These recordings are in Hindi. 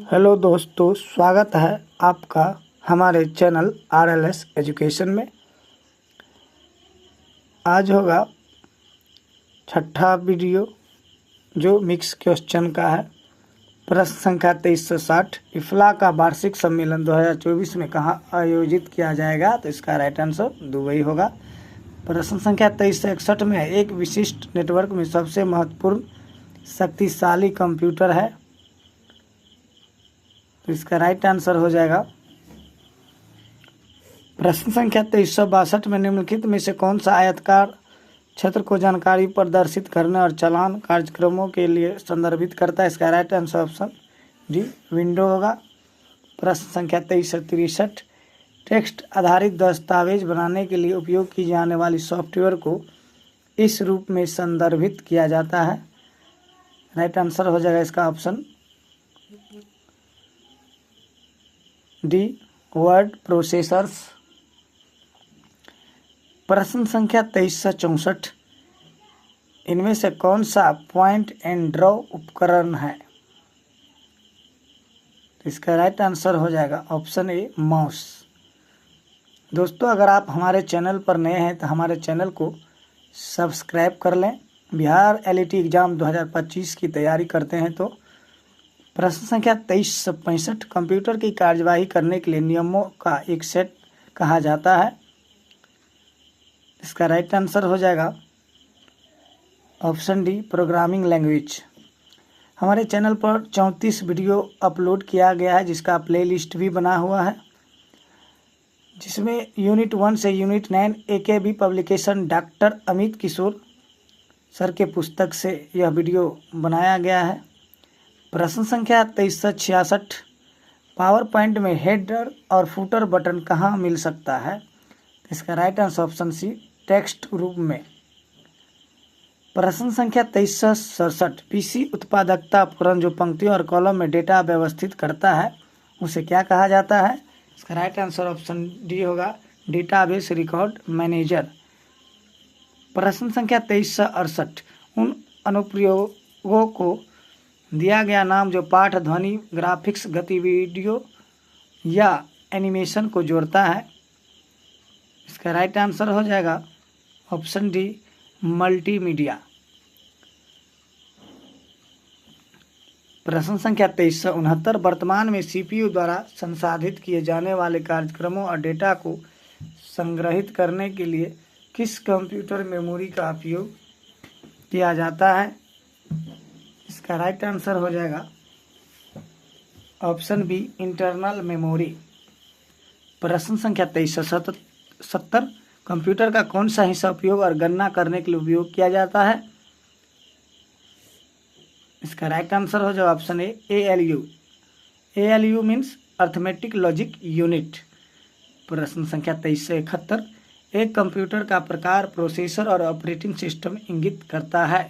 हेलो दोस्तों, स्वागत है आपका हमारे चैनल आरएलएस एजुकेशन में। आज होगा छठा वीडियो जो मिक्स क्वेश्चन का है। प्रश्न संख्या 2360, इफ्ला का वार्षिक सम्मेलन 2024 में कहाँ आयोजित किया जाएगा? तो इसका राइट आंसर दुबई होगा। प्रश्न संख्या 2361 में एक विशिष्ट नेटवर्क में सबसे महत्वपूर्ण शक्तिशाली कंप्यूटर है, तो इसका राइट आंसर हो जाएगा। प्रश्न संख्या 2362 में निम्नलिखित में से कौन सा आयताकार क्षेत्र को जानकारी प्रदर्शित करने और चालान कार्यक्रमों के लिए संदर्भित करता है? इसका right answer option D window होगा। प्रश्न संख्या 2363, टेक्स्ट आधारित दस्तावेज बनाने के लिए उपयोग की जाने वाली सॉफ्टवेयर को इस रूप में संदर्भित किया जाता है? राइट आंसर हो जाएगा इसका ऑप्शन डी वर्ड प्रोसेसर्स। प्रश्न संख्या 2364, इनमें से कौन सा पॉइंट एंड ड्रॉ उपकरण है? तो इसका राइट आंसर हो जाएगा ऑप्शन ए माउस। दोस्तों, अगर आप हमारे चैनल पर नए हैं तो हमारे चैनल को सब्सक्राइब कर लें। बिहार एलईटी एग्ज़ाम 2025 की तैयारी करते हैं तो प्रश्न संख्या 2365, कंप्यूटर की कार्यवाही करने के लिए नियमों का एक सेट कहा जाता है? इसका राइट आंसर हो जाएगा ऑप्शन डी प्रोग्रामिंग लैंग्वेज। हमारे चैनल पर 34 वीडियो अपलोड किया गया है, जिसका प्लेलिस्ट भी बना हुआ है, जिसमें यूनिट 1 से unit 9 AKB publication doctor Amit Kishore sir के पुस्तक से यह वीडियो बनाया गया है। प्रश्न संख्या 2366, पावर पॉइंट में हेडर और फुटर बटन कहाँ मिल सकता है? इसका right answer option C text रूप में। प्रश्न संख्या 2367, पीसी उत्पादकता उपकरण जो पंक्तियों और कॉलम में डेटा व्यवस्थित करता है उसे क्या कहा जाता है? इसका राइट आंसर ऑप्शन डी होगा डेटाबेस रिकॉर्ड मैनेजर। प्रश्न संख्या 2368, उन अनुप्रयोगों को दिया गया नाम जो पाठ, ध्वनि, ग्राफिक्स, गतिविधियों या एनिमेशन को जोड़ता है? इसका राइट आंसर हो जाएगा ऑप्शन डी मल्टीमीडिया। प्रश्न संख्या 2369, वर्तमान में सीपीयू द्वारा संसाधित किए जाने वाले कार्यक्रमों और डेटा को संग्रहित करने के लिए किस कंप्यूटर मेमोरी का उपयोग किया जाता है? इसका राइट आंसर हो जाएगा ऑप्शन बी इंटरनल मेमोरी। प्रश्न संख्या 2370, कंप्यूटर का कौन सा हिस्सा उपयोग और गणना करने के लिए उपयोग किया जाता है? इसका राइट आंसर हो जाएगा option A ALU। ALU means arithmetic logic unit. प्रश्न संख्या 2371, एक कंप्यूटर का प्रकार प्रोसेसर और ऑपरेटिंग सिस्टम इंगित करता है?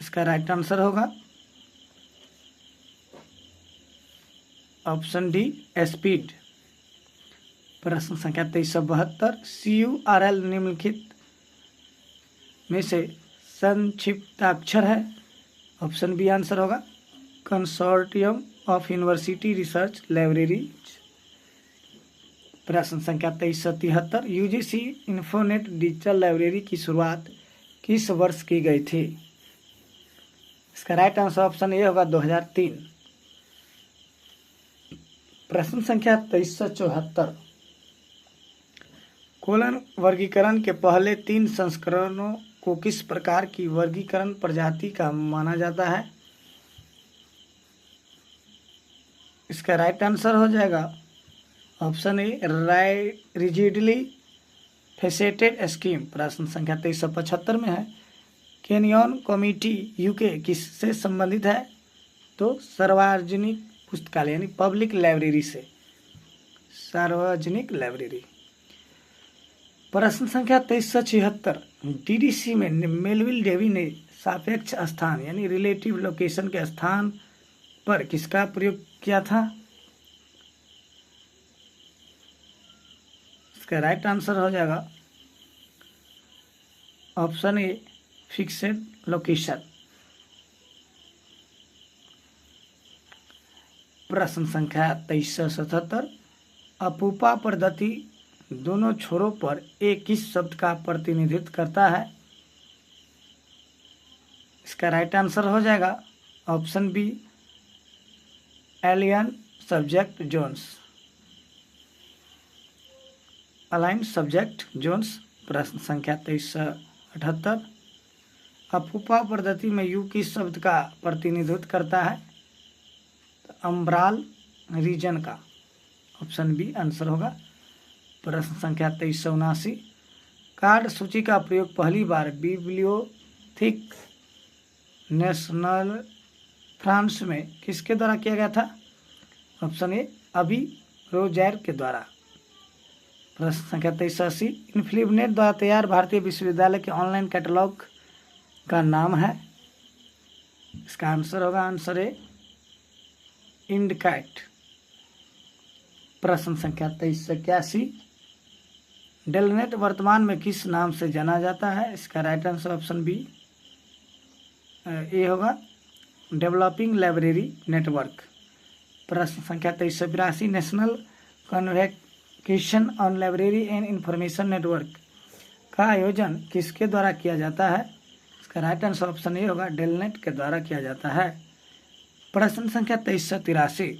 इसका राइट आंसर होगा ऑप्शन डी स्पीड। प्रश्न संख्या 2372, CURL निम्नलिखित में से संक्षिप्ताक्षर है? ऑप्शन बी आंसर होगा consortium of university research libraries. प्रश्न संख्या 2373, UGC इन्फोनेट डिजिटल लाइब्रेरी की शुरुआत किस वर्ष की गई थी? इसका राइट आंसर ऑप्शन ए होगा 2003। प्रश्न संख्या 2374, कोलन वर्गीकरण के पहले 3 संस्करणों को किस प्रकार की वर्गीकरण प्रजाति का माना जाता है? इसका राइट आंसर हो जाएगा option A rigidly faceted scheme. प्रश्न संख्या 2375 में है, केनियन कमिटी UK किससे संबंधित है? तो सार्वजनिक पुस्तकालय यानी पब्लिक लाइब्रेरी से, सार्वजनिक लाइब्रेरी। प्रश्न संख्या 2376, DDC में मेलविल डेवी ने सापेक्ष स्थान यानी रिलेटिव लोकेशन के स्थान पर किसका प्रयोग किया था? इसका राइट आंसर हो जाएगा ऑप्शन ए फिक्सेड लोकेशन। प्रश्न संख्या 2377, अपूपा पद्धति दोनों छोरों पर एक किस शब्द का प्रतिनिधित्व करता है? इसका राइट आंसर हो जाएगा option B, align subject zones, align subject zones. प्रश्न संख्या 2378, अपूपा पद्धति में यू किस शब्द का प्रतिनिधित्व करता है? तो अम्ब्राल रीजन का, ऑप्शन बी आंसर होगा। प्रश्न संख्या 2379, कार्ड सूची का प्रयोग पहली बार बिब्लियोथेक नेशनल फ्रांस में किसके द्वारा किया गया था? ऑप्शन ए, अभी रोजैर के द्वारा। प्रश्न संख्या 2380, इन्फिलिनेट द्वारा तैयार भारतीय विश्वविद्यालय के ऑनलाइन कैटलॉग का नाम है? इसका आंसर होगा आंसर ए, इंडकैट। प्रश्न संख्या 2381, डेलनेट वर्तमान में किस नाम से जाना जाता है? इसका राइट आंसर ऑप्शन बी ए होगा, डेवलपिंग लाइब्रेरी नेटवर्क। प्रश्न संख्या 2382, national convocation on library and information network का आयोजन किसके द्वारा किया जाता है? इसका राइट आंसर ऑप्शन ए होगा, डेलनेट के द्वारा किया जाता है। प्रश्न संख्या 2383,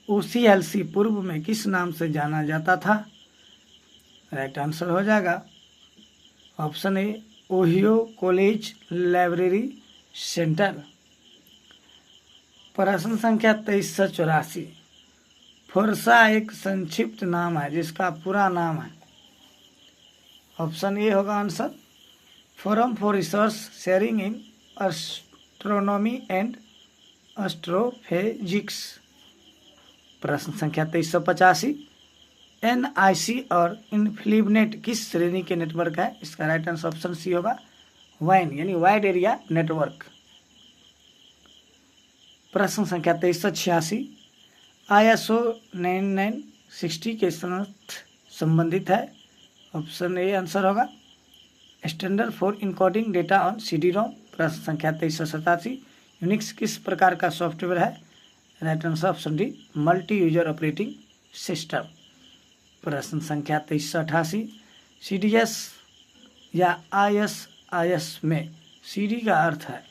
OCLC पूर्व में किस नाम से जाना जाता था? राइट आंसर हो जाएगा option A, Ohio college library centre. प्रश्न संख्या 2384, फोर्सा एक संक्षिप्त नाम है जिसका पूरा नाम है? ऑप्शन ए होगा answer, forum for research sharing in astronomy and astrophysics. प्रश्न संख्या 2385, NIC और इन्फिलिनेट किस श्रेणी के नेटवर्क है? इसका राइट आंसर ऑप्शन सी होगा, वाइन यानी वाइड एरिया नेटवर्क। प्रश्न संख्या 2386, ISO 9960 के साथ संबंधित है? ऑप्शन ए आंसर होगा, standard for encoding data on CD-ROM। प्रश्न संख्या 2387, यूनिक्स किस प्रकार का सॉफ्टवेयर है? Right answer option D, multi user operating system. प्रश्न संख्या 2388, CDS या ISIS में CD का अर्थ है?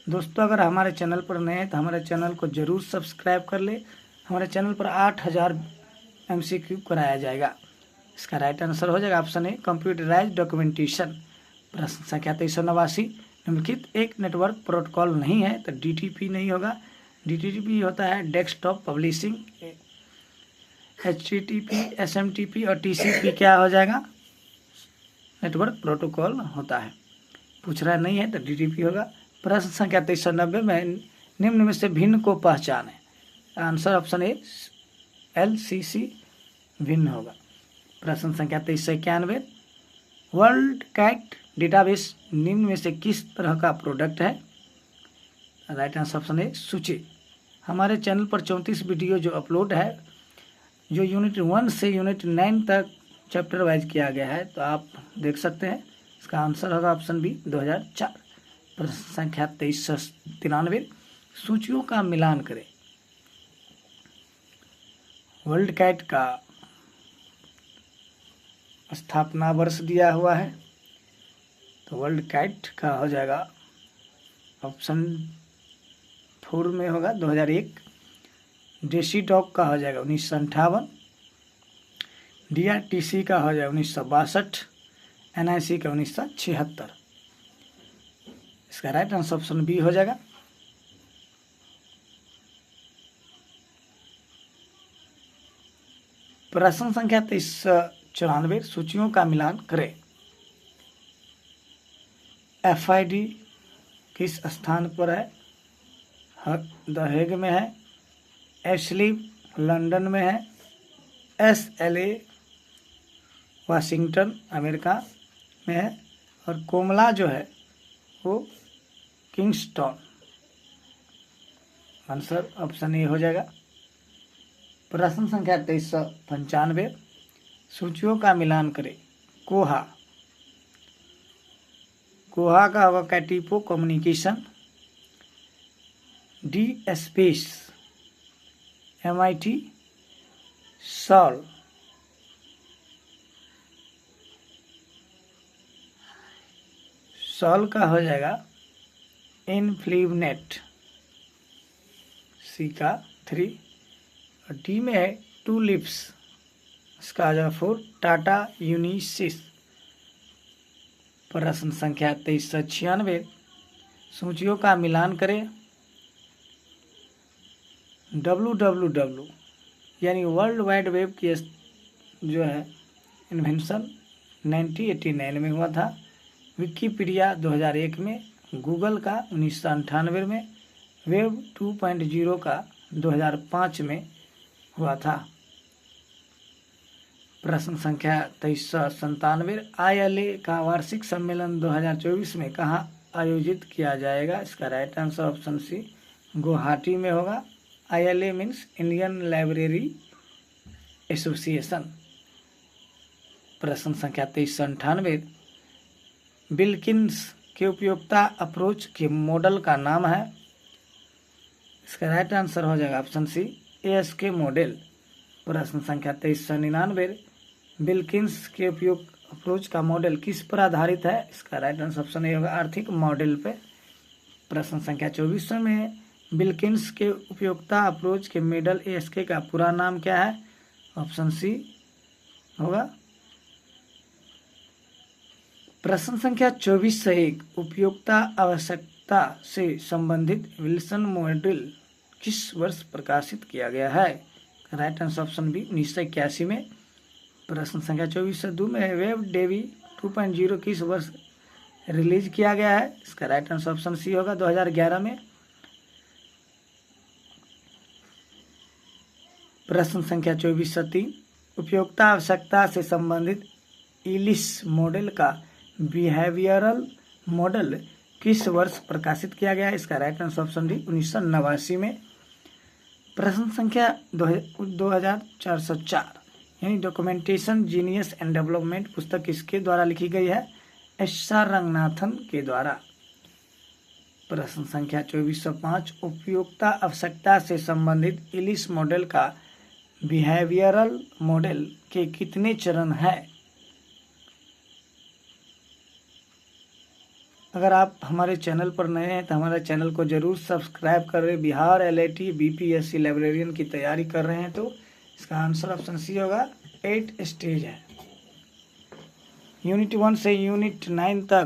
दोस्तों अगर हमारे चैनल पर नए हैं तो हमारे चैनल को जरूर सब्सक्राइब कर ले। हमारे चैनल पर 8000 MCQ कराया जाएगा। इसका राइट आंसर हो जाएगा ऑप्शन ए, कंप्यूटराइज्ड डॉक्यूमेंटेशन। प्रश्न संख्या 2389, निम्नलिखित एक नेटवर्क प्रोटोकॉल नहीं है तो DTP नहीं होगा। DTP होता है डेस्कटॉप पब्लिशिंग, HTTP, SMTP और TCP क्या हो जाएगा? नेटवर्क प्रोटोकॉल होता है। पूछ रहा नहीं है तो DTP होगा। प्रश्न संख्या 2390 में निम्न में से भिन्न को पहचाने? आंसर ऑप्शन ए, LCC भिन्न होगा। प्रश्न संख्या 2391, वर्ल्ड कैट डेटाबेस निम्न में से किस तरह का प्रोडक्ट है? राइट आंसर ऑप्शन ए, सूची। हमारे चैनल पर 34 वीडियो जो अपलोड है, जो यूनिट 1 से यूनिट 9 तक चैप्टर वाइज किया गया है, तो आप देख सकते हैं। इसका आंसर होगा ऑप्शन बी, 2004। प्रश्न संख्या 2393, सूचियों का मिलान करें। वर्ल्ड कैट का स्थापना वर्ष दिया हुआ है, तो वर्ल्ड कैट का हो जाएगा ऑप्शन 4 में होगा 2001। डेसीटॉक का हो जाएगा 1958। DRTC का हो जाएगा 1962। NIC का 1976। इसका राइट आंसर ऑप्शन बी हो जाएगा। प्रश्न संख्या 2394, सूचियों का मिलान करें। FID किस स्थान पर है? द हेग में है। एशलीफ लंदन में है। SLA वाशिंगटन अमेरिका में है। और कोमला जो है वो किंगस्टन। आंसर ऑप्शन ए हो जाएगा। प्रश्न संख्या 2395, सूचियों का मिलान करें। कोहा का होगा कैटिपो communication. D space MIT SOUL का हो जाएगा इनफ्लिवनेट, C का 3, और D में है टूलिप्स, इसका आ जाएगा 4, टाटा यूनिसिस। प्रश्न संख्या 2396, सूचियों का मिलान करें। www यानी वर्ल्ड वाइड वेब की जो है इन्वेंशन 1989 में हुआ था, विकिपीडिया 2001 में, गूगल का 1998 में, वेब 2.0 का 2005 में हुआ था। प्रश्न संख्या 2397, ILA का वार्षिक सम्मेलन 2024 में कहाँ आयोजित किया जाएगा? इसका right answer option C, Guwahati में होगा। ILA means Indian library association. प्रश्न संख्या 2398, विल्किंस के उपयोगिता अप्रोच के मॉडल का नाम है? इसका राइट आंसर हो जाएगा ऑप्शन सी, ASK मॉडल। प्रश्न संख्या 2399, विल्किंस के उपयोग अप्रोच का मॉडल किस पर आधारित है? इसका राइट आंसर ऑप्शन ए होगा, आर्थिक मॉडल पे। प्रश्न संख्या 24 में, विल्किंस के उपयोगिता अप्रोच के मॉडल ASK का पूरा नाम क्या है? ऑप्शन सी होगा। प्रश्न संख्या 24-1, उपयोगिता आवश्यकता से संबंधित विल्सन मॉडल किस वर्ष प्रकाशित किया गया है? राइट आंसर ऑप्शन बी, 1981 में। प्रश्न संख्या 24-2 में, वेब डेवी 2.0 किस वर्ष रिलीज किया गया है? इसका राइट आंसर ऑप्शन सी होगा, 2011 में। प्रश्न संख्या 24-3, उपयोगिता आवश्यकता से संबंधित इलिस मॉडल का बिहेवियरल मॉडल किस वर्ष प्रकाशित किया गया है? इसका राइट आंसर ऑप्शन डी, 1989 में। प्रश्न संख्या 2404, यानी डॉक्यूमेंटेशन जीनियस एंड डेवलपमेंट पुस्तक किसके द्वारा लिखी गई है? SR रंगनाथन के द्वारा। प्रश्न संख्या 2405, उपयोगिता आवश्यकता से संबंधित इलिस मॉडल का बिहेवियरल मॉडल के कितने चरण हैं? अगर आप हमारे चैनल पर नए हैं तो हमारे चैनल को जरूर सब्सक्राइब करें। बिहार LIT BPSC लाइब्रेरियन की तैयारी कर रहे हैं तो इसका आंसर ऑप्शन सी होगा, 8 स्टेज है। यूनिट 1 से यूनिट 9 तक